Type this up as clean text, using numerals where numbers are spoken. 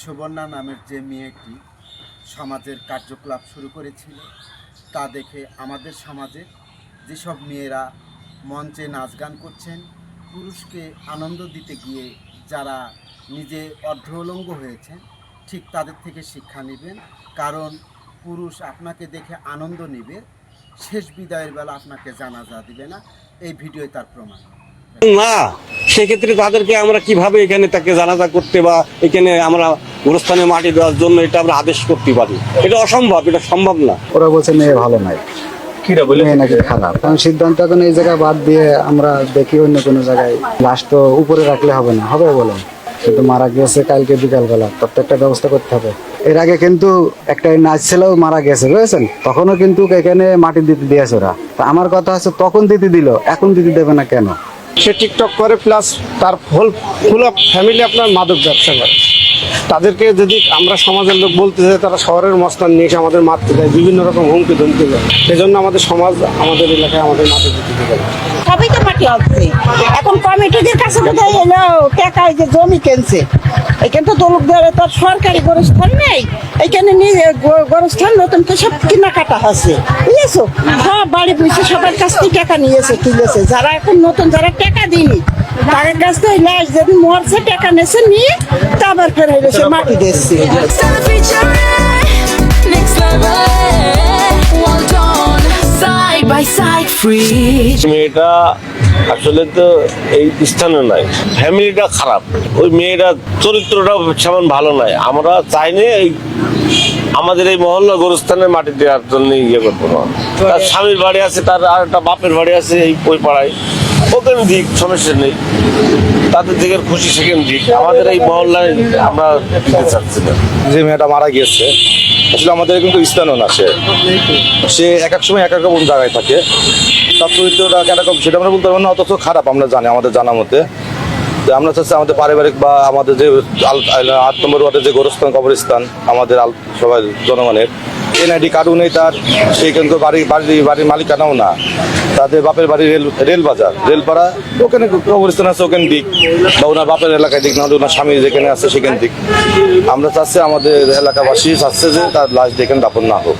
সুবর্ণা নামের যে মেয়েটি সমাজের কার্যকলাপ শুরু করেছিল তা দেখে আমাদের সমাজে যেসব মেয়েরা মঞ্চে নাচ গান করছেন, পুরুষকে আনন্দ দিতে গিয়ে যারা নিজে অর্ধউলঙ্গ হয়েছেন, ঠিক তাদের থেকে শিক্ষা নেবেন। কারণ পুরুষ আপনাকে দেখে আনন্দ নেবে, শেষ বিদায়ের বেলা আপনাকে জানাজা দিবে না। এই ভিডিও তার প্রমাণ। না, সেক্ষেত্রে তাদেরকে আমরা কিভাবে এখানে তাকে জানাজা করতে বা এখানে আমরা গোরস্থানে মাটি দেওয়ার জন্য এটা আমরা আদেশ করতে পারি? এটা অসম্ভব, এটা সম্ভব না। ওরা বলছে মেয়ে ভালো নাই, মেয়ে নাকি খারাপ। কারণ সিদ্ধান্ত এখন এই জায়গায় বাদ দিয়ে আমরা দেখি অন্য কোনো জায়গায়। লাশ তো উপরে রাখলে হবে না, হবে বলেন, কিন্তু মারা গেছে কালকে বিকালবেলা, প্রত্যেকটা ব্যবস্থা করতে হবে। এর আগে কিন্তু একটা নাচ ছেলেও মারা গেছে, বুঝেছেন, তখনও কিন্তু এখানে মাটি দিতে দিয়েছে ওরা। তা আমার কথা হচ্ছে তখন দিতে দিল, এখন দিতে দেবে না কেন? সে টিকটক করে, প্লাস তার ফুল অফ ফ্যামিলি আপনার মাদক ব্যবসা করে। তাদেরকে যদি আমরা সমাজের লোক বলতে চাই, তারা শহরের মস্তান নিয়ে এসে আমাদের মারতে দেয়, বিভিন্ন রকম হুমকি ধমকি দেয়। সেজন্য আমাদের সমাজ, আমাদের এলাকায় আমাদের মাদক দিতে দেবে না। সবই তো মাটি হচ্ছে। এখন কমিটিদের কাছে কোথায় এলো টাকায় যে জমি কিনছে, এখানে তো দলক ধরে তার সরকারি গোরস্থান নেই, এখানে নিয়ে গোরস্থান নতুন তো সব কেনাকাটা হচ্ছে, বুঝেছো? সব বাড়ি বুঝছে, সবার কাছ থেকে টাকা নিয়েছে, কিনেছে। যারা এখন নতুন, যারা টাকা দিইনি তাদের কাছ থেকে লাশ যেদিন মরছে টাকা নিয়েছে, নিয়ে তারপর ফের হইলে সে মাটি দিচ্ছে। মেয়েটা আসলে তো এই স্থানে নাই, ফ্যামিলিটা খারাপ, ওই মেয়েটা চরিত্রটা সেমন ভালো নাই। আমরা চাইনি এই আমাদের এই মহল্লা গোরস্থানে মাটি দেওয়ার জন্য ইয়ে করবো না। তার স্বামীর বাড়ি আছে, তার আর একটা বাপের বাড়ি আছে এই ওই পাড়ায়, ওখানে দিক, সমস্যা নেই। তাদের দিকে খুশি সেখানে দিক, আমাদের এই মহল্লায় আমরা দিতে চাচ্ছি না। যে মেয়েটা মারা গিয়েছে আসলে আমাদের কিন্তু স্থানও না, সে এক এক সময় এক এক রকম জায়গায় থাকে। তার চরিত্রটা কেরকম সেটা আমরা বলতে পারবো না, অথচ খারাপ আমরা জানি আমাদের জানা মতে। আমরা চাচ্ছি আমাদের পারিবারিক বা আমাদের যে ৮ নম্বর ওয়ার্ডের যে গোরস্থান কবরস্থান আমাদের সবাই জনগণের এনআইডি কার্ডও নেই তার, সেই কিন্তু বাড়ির মালিকানাও না, তাদের বাপের বাড়ি রেলবাজার, রেলপাড়া, ওখানে কবরস্থান আছে, ওখানে দিক, বা ওনার বাপের এলাকায় দিক, না ওনার স্বামী যেখানে আছে সেখানে দিক। আমরা চাচ্ছি, আমাদের এলাকাবাসী চাচ্ছে যে তার লাশ যেখানে দাফন না হোক।